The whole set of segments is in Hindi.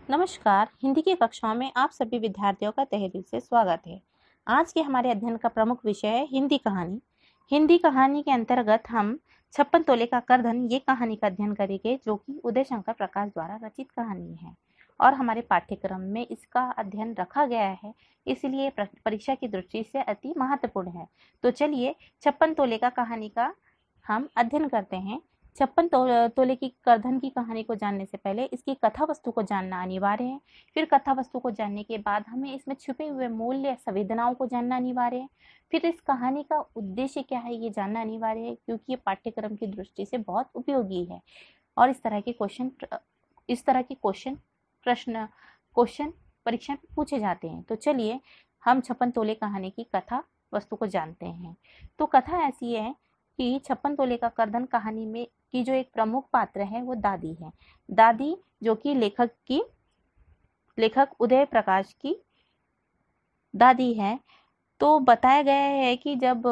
नमस्कार। हिंदी की कक्षाओं में आप सभी विद्यार्थियों का तहे दिल से स्वागत है। आज के हमारे अध्ययन का प्रमुख विषय है हिंदी कहानी। हिंदी कहानी के अंतर्गत हम 56 तोले का करधन ये कहानी का अध्ययन करेंगे, जो कि उदय शंकर प्रकाश द्वारा रचित कहानी है और हमारे पाठ्यक्रम में इसका अध्ययन रखा गया है, इसलिए परीक्षा की दृष्टि से अति महत्वपूर्ण है। तो चलिए 56 तोले का कहानी का हम अध्ययन करते हैं। 56 तोले की करधन की कहानी को जानने से पहले इसकी कथा वस्तु को जानना अनिवार्य है। फिर कथा वस्तु को जानने के बाद हमें इसमें छुपे हुए मूल्य संवेदनाओं को जानना अनिवार्य है। फिर इस कहानी का उद्देश्य क्या है ये जानना अनिवार्य है, क्योंकि ये पाठ्यक्रम की दृष्टि से बहुत उपयोगी है और इस तरह के क्वेश्चन परीक्षा में पूछे जाते हैं। तो चलिए हम 56 तोले कहानी की कथा वस्तु को जानते हैं। तो कथा ऐसी है कि 56 तोले का करधन कहानी में की जो एक प्रमुख पात्र है वो दादी है। दादी जो कि लेखक उदय प्रकाश की दादी है। तो बताया गया है कि जब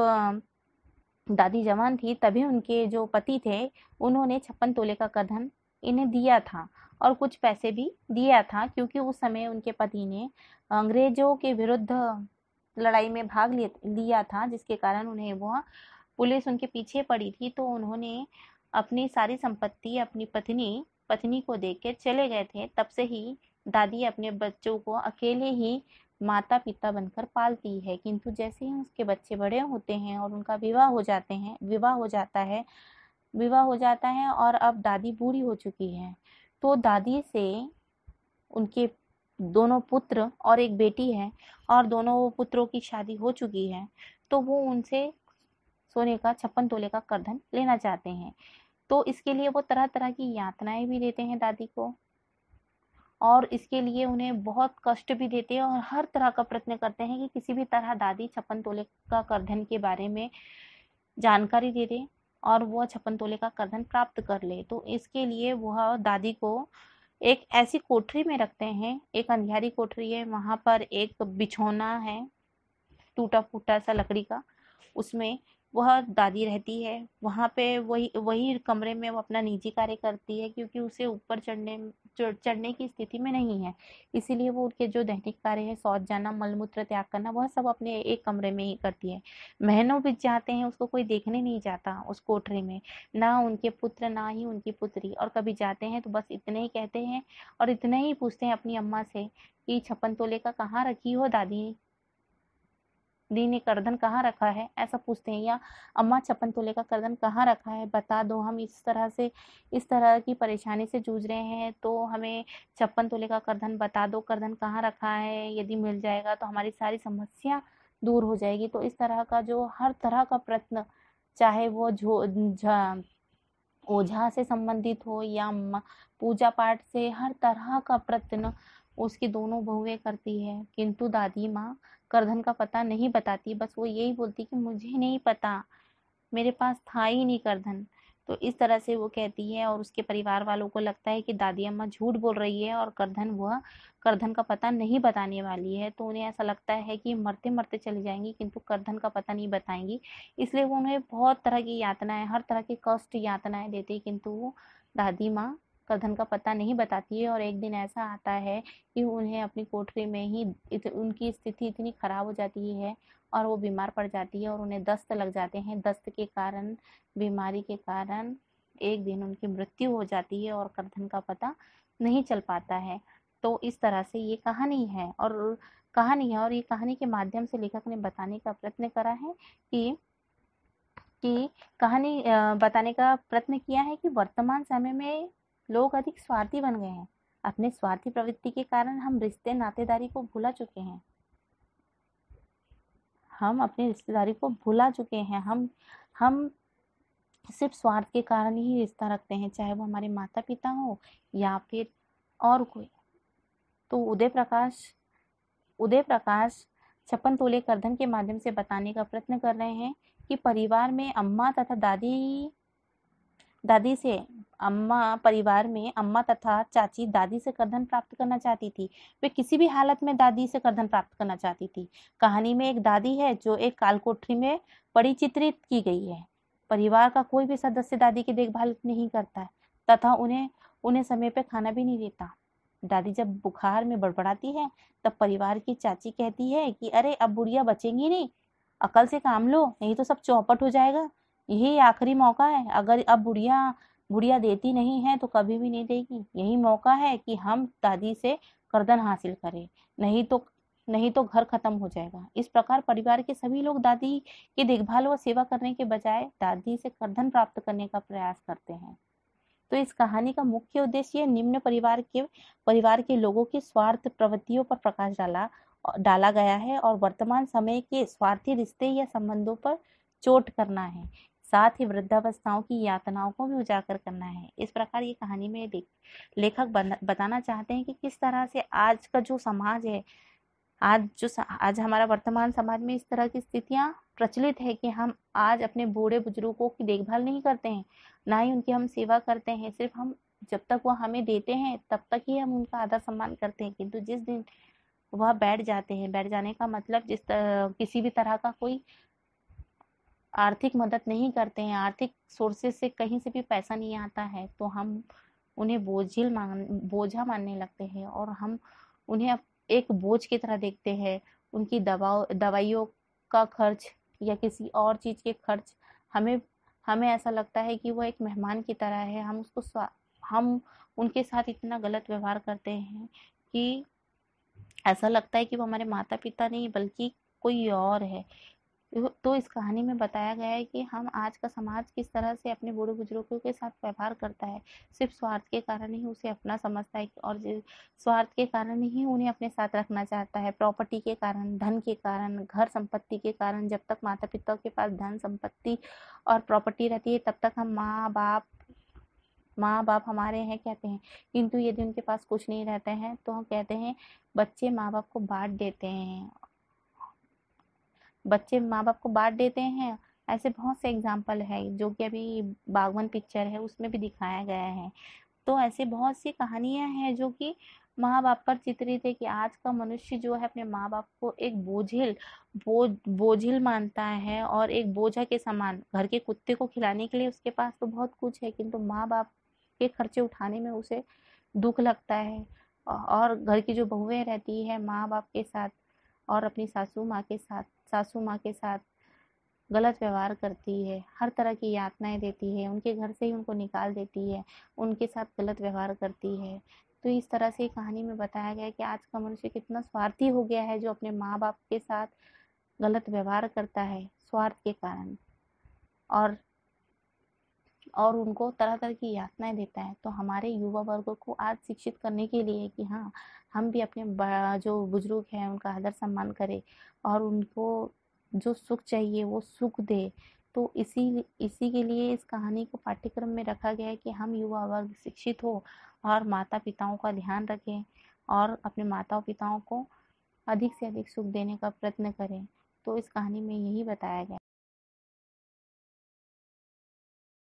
दादी जवान थी तभी उनके जो पति थे उन्होंने 56 तोले का करधन इन्हें दिया था और कुछ पैसे भी दिया था, क्योंकि उस समय उनके पति ने अंग्रेजों के विरुद्ध लड़ाई में भाग लिया था, जिसके कारण उन्हें वह पुलिस उनके पीछे पड़ी थी। तो उन्होंने अपनी सारी संपत्ति अपनी पत्नी को देकर चले गए थे। तब से ही दादी अपने बच्चों को अकेले ही माता पिता बनकर पालती है, किंतु जैसे ही उसके बच्चे बड़े होते हैं और उनका विवाह हो जाता है और अब दादी बूढ़ी हो चुकी है, तो दादी से उनके दोनों पुत्र और एक बेटी है और दोनों पुत्रों की शादी हो चुकी है। तो वो उनसे सोने का 56 तोले का करधन लेना चाहते हैं। तो इसके लिए वो तरह तरह की यातनाएं भी देते हैं दादी को, और इसके लिए उन्हें बहुत कष्ट भी देते हैं और हर तरह का प्रयत्न करते हैं कि किसी भी तरह दादी 56 तोले का करधन के बारे में जानकारी दे दे और वह 56 तोले का करधन प्राप्त कर ले। तो इसके लिए वह दादी को एक ऐसी कोठरी में रखते हैं, एक अंधियारी कोठरी है, वहां पर एक बिछौना है टूटा फूटा सा लकड़ी का, उसमें वह दादी रहती है। वहां पे वही कमरे में वो अपना निजी कार्य करती है, क्योंकि उसे ऊपर चढ़ने की स्थिति में नहीं है, इसीलिए वो उनके जो दैनिक कार्य है, शौच जाना, मलमूत्र त्याग करना, वह सब अपने एक कमरे में ही करती है। महीनों बीत जाते हैं, उसको कोई देखने नहीं जाता उस कोठरी में, ना उनके पुत्र ना ही उनकी पुत्री। और कभी जाते हैं तो बस इतने ही कहते हैं और इतने ही पूछते हैं अपनी अम्मा से कि 56 तोले का कहाँ रखी हो दादी, दी ने करधन कहाँ रखा है, ऐसा पूछते हैं। या अम्मा 56 तोले का करधन कहाँ रखा है, बता दो, हम इस तरह की परेशानी से जूझ रहे हैं, तो हमें 56 तोले का करधन बता दो, करधन कहाँ रखा है, यदि मिल जाएगा तो हमारी सारी समस्या दूर हो जाएगी। तो इस तरह का जो हर तरह का प्रश्न, चाहे वो ओझा से संबंधित हो या पूजा पाठ से, हर तरह का प्रयत्न उसकी दोनों बहुएं करती है, किंतु दादी माँ करधन का पता नहीं बताती। बस वो यही बोलती कि मुझे नहीं पता, मेरे पास था ही नहीं करधन। तो इस तरह से वो कहती है और उसके परिवार वालों को लगता है कि दादी अम्मा झूठ बोल रही है और करधन का पता नहीं बताने वाली है। तो उन्हें ऐसा लगता है कि मरते मरते चली जाएंगी, किंतु करधन का पता नहीं बताएंगी। इसलिए वो उन्हें बहुत तरह की यातनाएं, हर तरह की कष्ट यातनाएं देती, किंतु वो दादी माँ करधन का पता नहीं बताती है। और एक दिन ऐसा आता है कि उन्हें अपनी कोठरी में ही उनकी स्थिति इतनी खराब हो जाती है और वो बीमार पड़ जाती है और उन्हें दस्त लग जाते हैं। दस्त के कारण, बीमारी के कारण एक दिन उनकी मृत्यु हो जाती है और करधन का पता नहीं चल पाता है। तो इस तरह से ये कहानी है और ये कहानी के माध्यम से लेखक ने बताने का प्रयत्न करा है कि कहानी बताने का प्रयत्न किया है कि वर्तमान समय में लोग अधिक स्वार्थी बन गए हैं। अपने स्वार्थी प्रवृत्ति के कारण हम रिश्ते नातेदारी को भुला चुके हैं। हम अपनी रिश्तेदारी को भुला चुके हैं। हम सिर्फ स्वार्थ के कारण ही रिश्ता रखते हैं, चाहे वो हमारे माता पिता हो या फिर और कोई। तो उदय प्रकाश 56 तोले करधन के माध्यम से बताने का प्रयत्न कर रहे हैं कि परिवार में अम्मा तथा चाची दादी से करधन प्राप्त करना चाहती थी। वे किसी भी हालत में दादी से करधन प्राप्त करना चाहती थी। कहानी में एक दादी है जो एक कालकोठरी में पड़ी चित्रित की गई है। परिवार का कोई भी सदस्य दादी की देखभाल नहीं करता है तथा उन्हें समय पे खाना भी नहीं देता। दादी जब बुखार में बड़बड़ाती है, तब परिवार की चाची कहती है कि अरे अब बुढ़िया बचेंगी नहीं, अकल से काम लो, नहीं तो सब चौपट हो जाएगा। यही आखिरी मौका है, अगर अब बुढ़िया बुढ़िया देती नहीं है तो कभी भी नहीं देगी। यही मौका है कि हम दादी से कर्दन हासिल करें, नहीं तो घर खत्म हो जाएगा। इस प्रकार परिवार के सभी लोग दादी की देखभाल व सेवा करने के बजाय दादी से कर्दन प्राप्त करने का प्रयास करते हैं। तो इस कहानी का मुख्य उद्देश्य निम्न परिवार के लोगों की स्वार्थ प्रवृत्तियों पर प्रकाश डाला गया है और वर्तमान समय के स्वार्थी रिश्ते या संबंधों पर चोट करना है, साथ ही वृद्धावस्थाओं की यातनाओं को भी उजागर करना है। इस प्रकार ये कहानी में लेखक बताना चाहते हैं कि किस तरह से आज का जो समाज है, आज हमारा वर्तमान समाज में इस तरह की स्थितियां प्रचलित है कि हम आज अपने बूढ़े बुजुर्गों की देखभाल नहीं करते हैं, ना ही उनकी हम सेवा करते हैं। सिर्फ हम जब तक वह हमें देते हैं तब तक ही हम उनका आदर सम्मान करते हैं, किंतु जिस दिन वह बैठ जाते हैं, बैठ जाने का मतलब किसी भी तरह का कोई आर्थिक मदद नहीं करते हैं, आर्थिक सोर्सेस से कहीं से भी पैसा नहीं आता है, तो हम उन्हें बोझा मानने लगते हैं और हम उन्हें एक बोझ की तरह देखते हैं। उनकी दवाइयों का खर्च या किसी और चीज़ के खर्च हमें हमें ऐसा लगता है कि वो एक मेहमान की तरह है। हम उनके साथ इतना गलत व्यवहार करते हैं कि ऐसा लगता है कि वो हमारे माता पिता नहीं बल्कि कोई और है। तो इस कहानी में बताया गया है कि हम आज का समाज किस तरह से अपने बूढ़े बुजुर्गों के साथ व्यवहार करता है, सिर्फ स्वार्थ के कारण ही उसे अपना समझता है और स्वार्थ के कारण ही उन्हें अपने साथ रखना चाहता है, प्रॉपर्टी के कारण, धन के कारण, घर संपत्ति के कारण। जब तक माता पिता के पास धन संपत्ति और प्रॉपर्टी रहती है तब तक हम माँ बाप हमारे हैं कहते हैं, किंतु यदि उनके पास कुछ नहीं रहते हैं तो हम कहते हैं बच्चे माँ बाप को बांट देते हैं। ऐसे बहुत से एग्जाम्पल है जो कि अभी बागवन पिक्चर है उसमें भी दिखाया गया है। तो ऐसे बहुत सी कहानियां हैं जो कि माँ बाप पर चित्रित है कि आज का मनुष्य जो है अपने माँ बाप को एक बोझिल मानता है और एक बोझा के समान। घर के कुत्ते को खिलाने के लिए उसके पास तो बहुत कुछ है, किंतु माँ बाप के खर्चे उठाने में उसे दुख लगता है। और घर की जो बहुएं रहती है माँ बाप के साथ और अपनी सासू माँ के साथ गलत व्यवहार करती है, हर तरह की यातनाएं देती है, उनके घर से ही उनको निकाल देती है, उनके साथ गलत व्यवहार करती है। तो इस तरह से कहानी में बताया गया है कि आज का मनुष्य कितना स्वार्थी हो गया है, जो अपने माँ बाप के साथ गलत व्यवहार करता है स्वार्थ के कारण और उनको तरह तरह की यातनाएं देता है। तो हमारे युवा वर्ग को आज शिक्षित करने के लिए कि हाँ, हम भी अपने जो बुजुर्ग हैं उनका आदर सम्मान करें और उनको जो सुख चाहिए वो सुख दे। तो इसी के लिए इस कहानी को पाठ्यक्रम में रखा गया है कि हम युवा वर्ग शिक्षित हो और माता पिताओं का ध्यान रखें और अपने माता पिताओं को अधिक से अधिक सुख देने का प्रयत्न करें। तो इस कहानी में यही बताया गया।